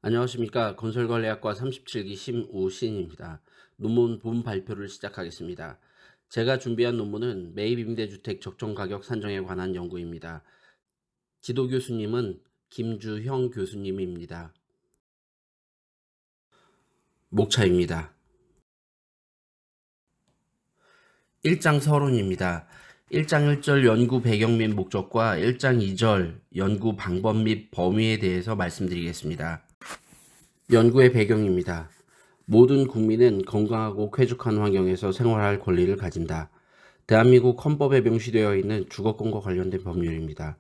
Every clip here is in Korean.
안녕하십니까. 건설관리학과 37기 심우신입니다. 논문 본 발표를 시작하겠습니다. 제가 준비한 논문은 매입 임대주택 적정가격 산정에 관한 연구입니다. 지도 교수님은 김주형 교수님입니다. 목차입니다. 1장 서론입니다. 1장 1절 연구 배경 및 목적과 1장 2절 연구 방법 및 범위에 대해서 말씀드리겠습니다. 연구의 배경입니다. 모든 국민은 건강하고 쾌적한 환경에서 생활할 권리를 가진다. 대한민국 헌법에 명시되어 있는 주거권과 관련된 법률입니다.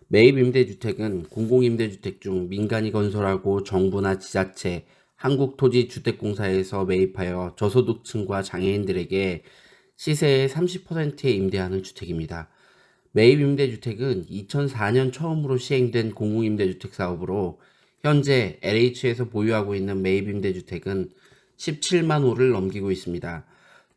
매입 임대주택은 공공임대주택 중 민간이 건설하고 정부나 지자체, 한국토지주택공사에서 매입하여 저소득층과 장애인들에게 시세의 30%에 임대하는 주택입니다. 매입 임대주택은 2004년 처음으로 시행된 공공임대주택 사업으로 현재 LH에서 보유하고 있는 매입 임대주택은 17만 호를 넘기고 있습니다.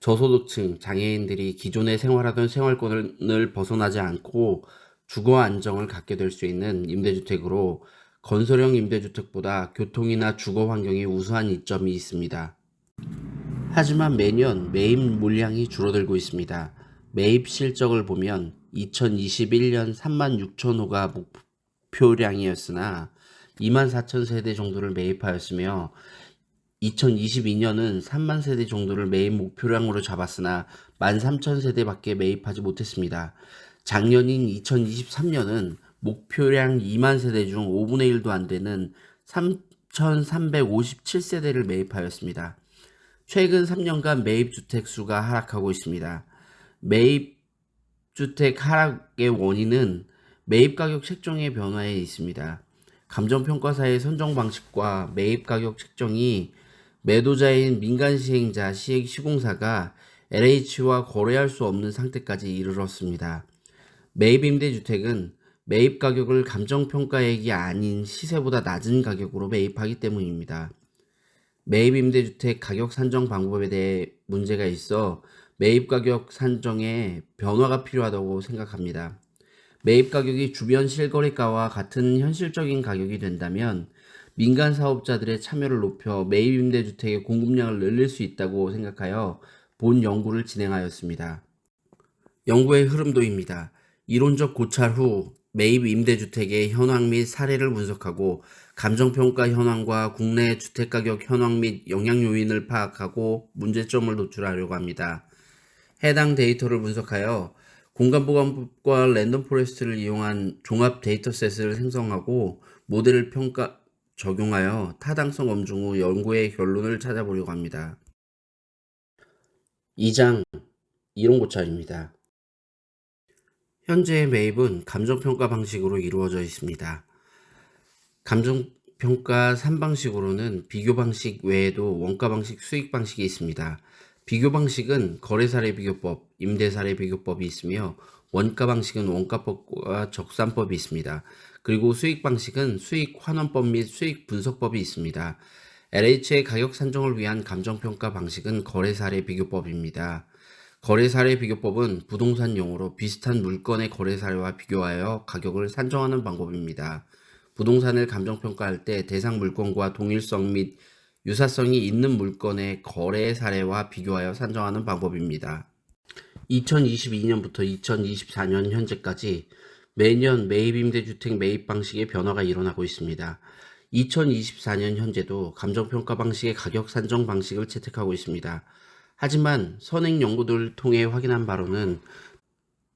저소득층, 장애인들이 기존에 생활하던 생활권을 벗어나지 않고 주거 안정을 갖게 될 수 있는 임대주택으로 건설형 임대주택보다 교통이나 주거 환경이 우수한 이점이 있습니다. 하지만 매년 매입 물량이 줄어들고 있습니다. 매입 실적을 보면 2021년 3만 6천 호가 목표량이었으나 2만 4천 세대 정도를 매입하였으며 2022년은 3만 세대 정도를 매입 목표량으로 잡았으나 13,000세대밖에 매입하지 못했습니다. 작년인 2023년은 목표량 2만 세대 중 5분의 1도 안 되는 3,357세대를 매입하였습니다. 최근 3년간 매입주택 수가 하락하고 있습니다. 매입주택 하락의 원인은 매입가격 책정의 변화에 있습니다. 감정평가사의 선정 방식과 매입가격 책정이 매도자인 민간시행자 시공사가 LH와 거래할 수 없는 상태까지 이르렀습니다. 매입임대주택은 매입가격을 감정평가액이 아닌 시세보다 낮은 가격으로 매입하기 때문입니다. 매입임대주택 가격 산정 방법에 대해 문제가 있어 매입가격 산정에 변화가 필요하다고 생각합니다. 매입가격이 주변 실거래가와 같은 현실적인 가격이 된다면 민간 사업자들의 참여를 높여 매입 임대주택의 공급량을 늘릴 수 있다고 생각하여 본 연구를 진행하였습니다. 연구의 흐름도입니다. 이론적 고찰 후 매입 임대주택의 현황 및 사례를 분석하고 감정평가 현황과 국내 주택가격 현황 및 영향 요인을 파악하고 문제점을 노출하려고 합니다. 해당 데이터를 분석하여 공간보관법과 랜덤 포레스트를 이용한 종합 데이터셋을 생성하고 모델을 적용하여 타당성 검증 후 연구의 결론을 찾아보려고 합니다. 2장 이론 고찰입니다. 현재의 매입은 감정평가 방식으로 이루어져 있습니다. 감정평가 3방식으로는 비교 방식 외에도 원가 방식, 수익 방식이 있습니다. 비교 방식은 거래사례 비교법, 임대사례 비교법이 있으며 원가 방식은 원가법과 적산법이 있습니다. 그리고 수익 방식은 수익 환원법 및 수익 분석법이 있습니다. LH의 가격 산정을 위한 감정평가 방식은 거래사례 비교법입니다. 거래사례 비교법은 부동산 용어로 비슷한 물건의 거래사례와 비교하여 가격을 산정하는 방법입니다. 부동산을 감정평가할 때 대상 물건과 동일성 및 유사성이 있는 물건의 거래 사례와 비교하여 산정하는 방법입니다. 2022년부터 2024년 현재까지 매년 매입임대주택 매입 방식의 변화가 일어나고 있습니다. 2024년 현재도 감정평가 방식의 가격 산정 방식을 채택하고 있습니다. 하지만 선행 연구들을 통해 확인한 바로는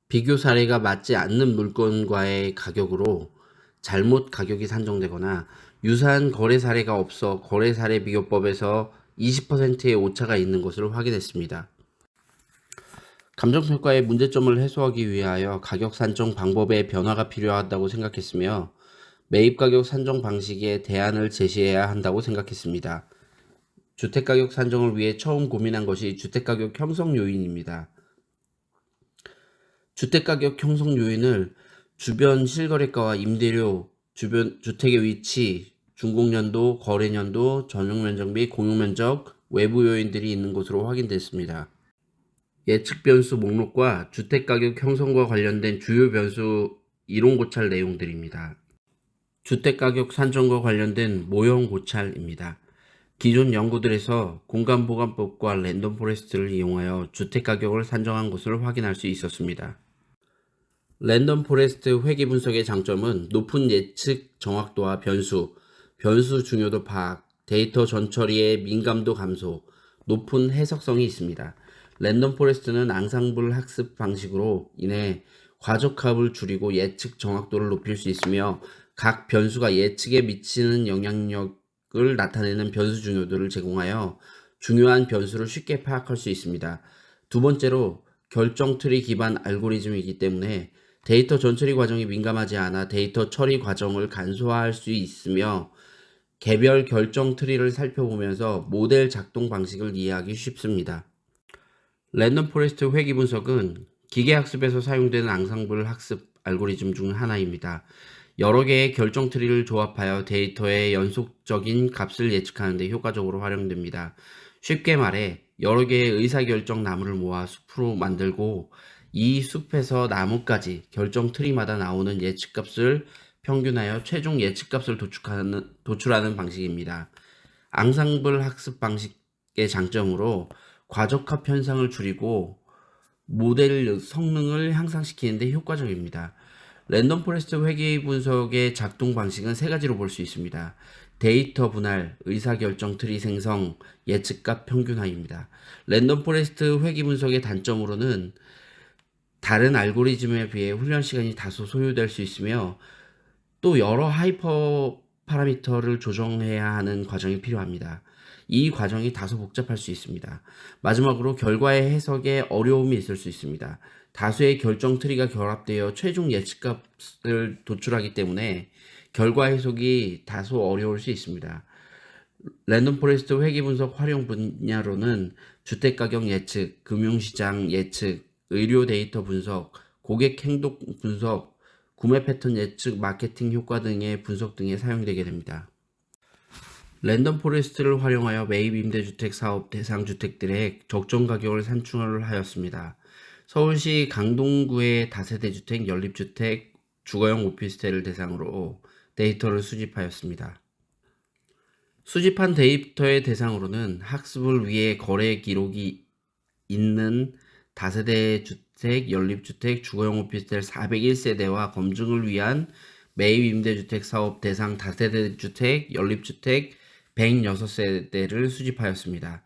비교 사례가 맞지 않는 물건과의 가격으로 잘못 가격이 산정되거나 유사한 거래 사례가 없어 거래 사례 비교법에서 20%의 오차가 있는 것을 확인했습니다. 감정평가의 문제점을 해소하기 위하여 가격 산정 방법의 변화가 필요하다고 생각했으며 매입가격 산정 방식에 대안을 제시해야 한다고 생각했습니다. 주택가격 산정을 위해 처음 고민한 것이 주택가격 형성 요인입니다. 주택가격 형성 요인을 주변 실거래가와 임대료, 주변 주택의 위치, 준공연도, 거래연도, 전용면적 및 공용면적, 외부 요인들이 있는 것으로 확인됐습니다. 예측 변수 목록과 주택가격 형성과 관련된 주요 변수 이론 고찰 내용들입니다. 주택가격 산정과 관련된 모형 고찰입니다. 기존 연구들에서 공간보관법과 랜덤 포레스트를 이용하여 주택가격을 산정한 것을 확인할 수 있었습니다. 랜덤 포레스트 회귀 분석의 장점은 높은 예측 정확도와 변수 중요도 파악, 데이터 전처리의 민감도 감소, 높은 해석성이 있습니다. 랜덤 포레스트는 앙상블 학습 방식으로 인해 과적합을 줄이고 예측 정확도를 높일 수 있으며 각 변수가 예측에 미치는 영향력을 나타내는 변수 중요도를 제공하여 중요한 변수를 쉽게 파악할 수 있습니다. 두 번째로 결정 트리 기반 알고리즘이기 때문에 데이터 전처리 과정이 민감하지 않아 데이터 처리 과정을 간소화할 수 있으며 개별 결정 트리를 살펴보면서 모델 작동 방식을 이해하기 쉽습니다. 랜덤 포레스트 회귀 분석은 기계학습에서 사용되는 앙상블 학습 알고리즘 중 하나입니다. 여러 개의 결정 트리를 조합하여 데이터의 연속적인 값을 예측하는 데 효과적으로 활용됩니다. 쉽게 말해 여러 개의 의사결정 나무를 모아 숲으로 만들고 이 숲에서 나무까지 결정 트리마다 나오는 예측값을 평균하여 최종 예측값을 도출하는 방식입니다. 앙상블 학습 방식의 장점으로 과적합 현상을 줄이고 모델 성능을 향상시키는 데 효과적입니다. 랜덤 포레스트 회귀 분석의 작동 방식은 세 가지로 볼 수 있습니다. 데이터 분할, 의사결정 트리 생성, 예측값 평균화입니다. 랜덤 포레스트 회귀 분석의 단점으로는 다른 알고리즘에 비해 훈련 시간이 다소 소요될 수 있으며 또 여러 하이퍼 파라미터를 조정해야 하는 과정이 필요합니다. 이 과정이 다소 복잡할 수 있습니다. 마지막으로 결과의 해석에 어려움이 있을 수 있습니다. 다수의 결정 트리가 결합되어 최종 예측값을 도출하기 때문에 결과 해석이 다소 어려울 수 있습니다. 랜덤 포레스트 회귀 분석 활용 분야로는 주택가격 예측, 금융시장 예측, 의료 데이터 분석, 고객 행동 분석, 구매 패턴 예측, 마케팅 효과 등의 분석 등에 사용되게 됩니다. 랜덤 포레스트를 활용하여 매입 임대주택 사업 대상 주택들의 적정 가격을 산출을 하였습니다. 서울시 강동구의 다세대 주택, 연립주택, 주거용 오피스텔을 대상으로 데이터를 수집하였습니다. 수집한 데이터의 대상으로는 학습을 위해 거래 기록이 있는 다세대 주택, 연립주택, 주거용 오피스텔 401세대와 검증을 위한 매입 임대주택 사업 대상 다세대 주택, 연립주택 106세대를 수집하였습니다.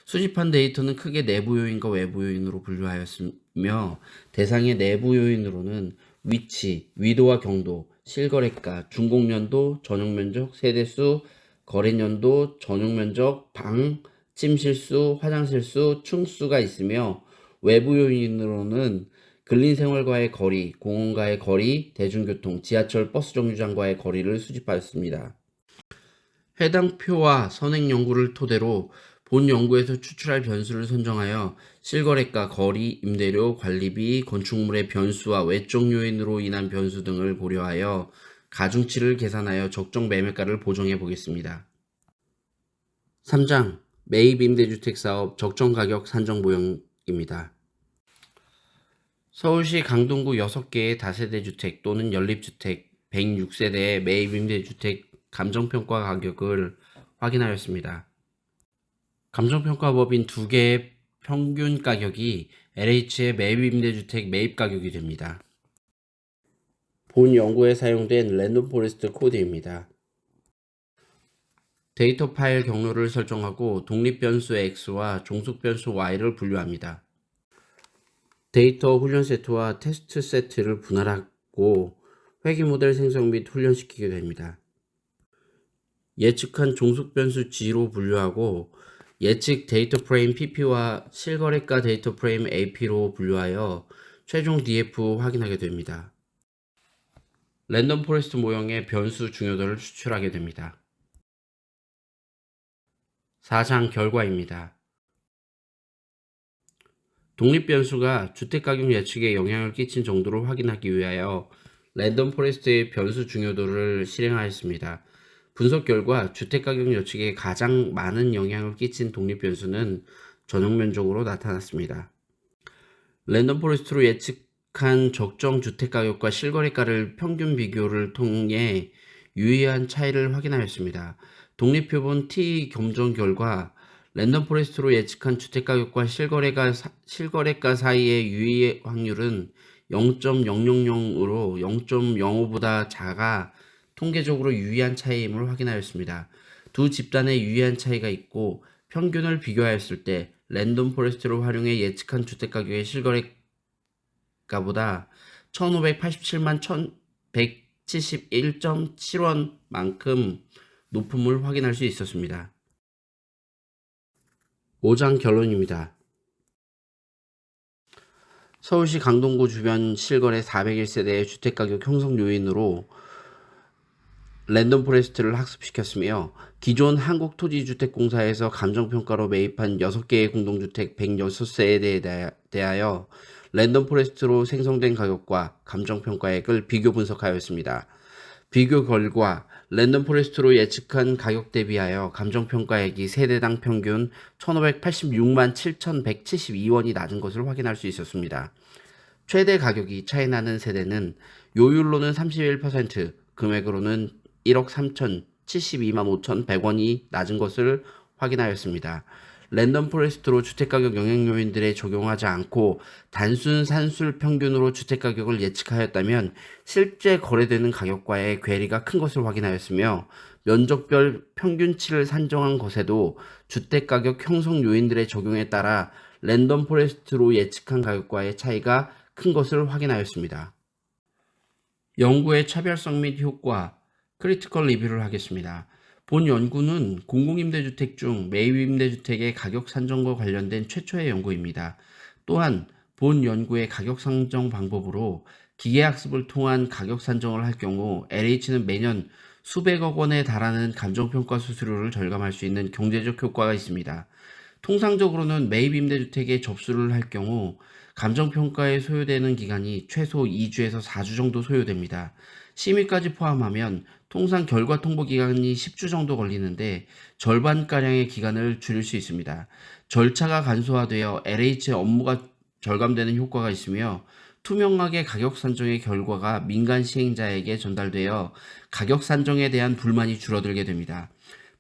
수집한 데이터는 크게 내부 요인과 외부 요인으로 분류하였으며 대상의 내부 요인으로는 위치, 위도와 경도, 실거래가, 준공연도, 전용면적, 세대수, 거래년도, 전용면적, 방, 침실수, 화장실수, 층수가 있으며 외부 요인으로는 근린생활과의 거리, 공원과의 거리, 대중교통, 지하철, 버스 정류장과의 거리를 수집하였습니다. 해당 표와 선행 연구를 토대로 본 연구에서 추출할 변수를 선정하여 실거래가, 거리, 임대료, 관리비, 건축물의 변수와 외적 요인으로 인한 변수 등을 고려하여 가중치를 계산하여 적정 매매가를 보정해 보겠습니다. 3장 매입 임대주택 사업 적정 가격 산정 모형입니다. 서울시 강동구 6개의 다세대 주택 또는 연립주택 106세대의 매입 임대주택 감정평가 가격을 확인하였습니다. 감정평가법인 2개의 평균 가격이 LH의 매입 임대주택 매입 가격이 됩니다. 본 연구에 사용된 랜덤 포레스트 코드입니다. 데이터 파일 경로를 설정하고 독립 변수 X와 종속 변수 Y를 분류합니다. 데이터 훈련 세트와 테스트 세트를 분할하고 회귀 모델 생성 및 훈련시키게 됩니다. 예측한 종속 변수 G로 분류하고 예측 데이터 프레임 PP와 실거래가 데이터 프레임 AP로 분류하여 최종 DF 확인하게 됩니다. 랜덤 포레스트 모형의 변수 중요도를 추출하게 됩니다. 4장 결과입니다. 독립 변수가 주택가격 예측에 영향을 끼친 정도를 확인하기 위하여 랜덤 포레스트의 변수 중요도를 실행하였습니다. 분석 결과 주택가격 예측에 가장 많은 영향을 끼친 독립 변수는 전용면적으로 나타났습니다. 랜덤 포레스트로 예측한 적정 주택가격과 실거래가를 평균 비교를 통해 유의한 차이를 확인하였습니다. 독립표본 T 겸정 결과 랜덤 포레스트로 예측한 주택가격과 실거래가 사이의 유의 확률은 0.000으로 0.05보다 작아 통계적으로 유의한 차이임을 확인하였습니다. 두 집단에 유의한 차이가 있고 평균을 비교하였을 때 랜덤 포레스트를 활용해 예측한 주택가격의 실거래가보다 1,587만 1,171.7원만큼 높음을 확인할 수 있었습니다. 5장 결론입니다. 서울시 강동구 주변 실거래 401세대의 주택가격 형성 요인으로 랜덤 포레스트를 학습시켰으며 기존 한국토지주택공사에서 감정평가로 매입한 6개의 공동주택 106세대에 대하여 랜덤 포레스트로 생성된 가격과 감정평가액을 비교 분석하였습니다. 비교 결과 랜덤 포레스트로 예측한 가격 대비하여 감정평가액이 세대당 평균 1,586만 7,172원이 낮은 것을 확인할 수 있었습니다. 최대 가격이 차이나는 세대는 요율로는 31%, 금액으로는 1억 3,072만 5,100원이 낮은 것을 확인하였습니다. 랜덤 포레스트로 주택가격 영향 요인들에 적용하지 않고 단순 산술 평균으로 주택가격을 예측하였다면 실제 거래되는 가격과의 괴리가 큰 것을 확인하였으며 면적별 평균치를 산정한 것에도 주택가격 형성 요인들의 적용에 따라 랜덤 포레스트로 예측한 가격과의 차이가 큰 것을 확인하였습니다. 연구의 차별성 및 효과, 크리티컬 리뷰를 하겠습니다. 본 연구는 공공임대주택 중 매입임대주택의 가격 산정과 관련된 최초의 연구입니다. 또한 본 연구의 가격 산정 방법으로 기계학습을 통한 가격 산정을 할 경우 LH는 매년 수백억 원에 달하는 감정평가 수수료를 절감할 수 있는 경제적 효과가 있습니다. 통상적으로는 매입임대주택에 접수를 할 경우 감정평가에 소요되는 기간이 최소 2주에서 4주 정도 소요됩니다. 심의까지 포함하면 통상 결과 통보 기간이 10주 정도 걸리는데 절반가량의 기간을 줄일 수 있습니다. 절차가 간소화되어 LH의 업무가 절감되는 효과가 있으며 투명하게 가격 산정의 결과가 민간 시행자에게 전달되어 가격 산정에 대한 불만이 줄어들게 됩니다.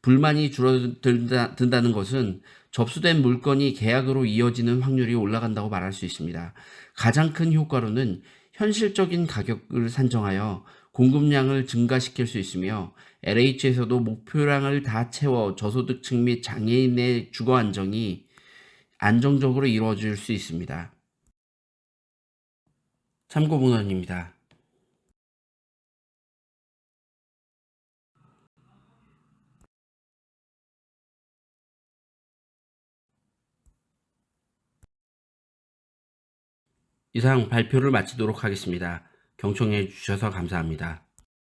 불만이 줄어든다는 것은 접수된 물건이 계약으로 이어지는 확률이 올라간다고 말할 수 있습니다. 가장 큰 효과로는 현실적인 가격을 산정하여 공급량을 증가시킬 수 있으며 LH에서도 목표량을 다 채워 저소득층 및 장애인의 주거 안정이 안정적으로 이루어질 수 있습니다. 참고 문헌입니다. 이상 발표를 마치도록 하겠습니다. 경청해 주셔서 감사합니다.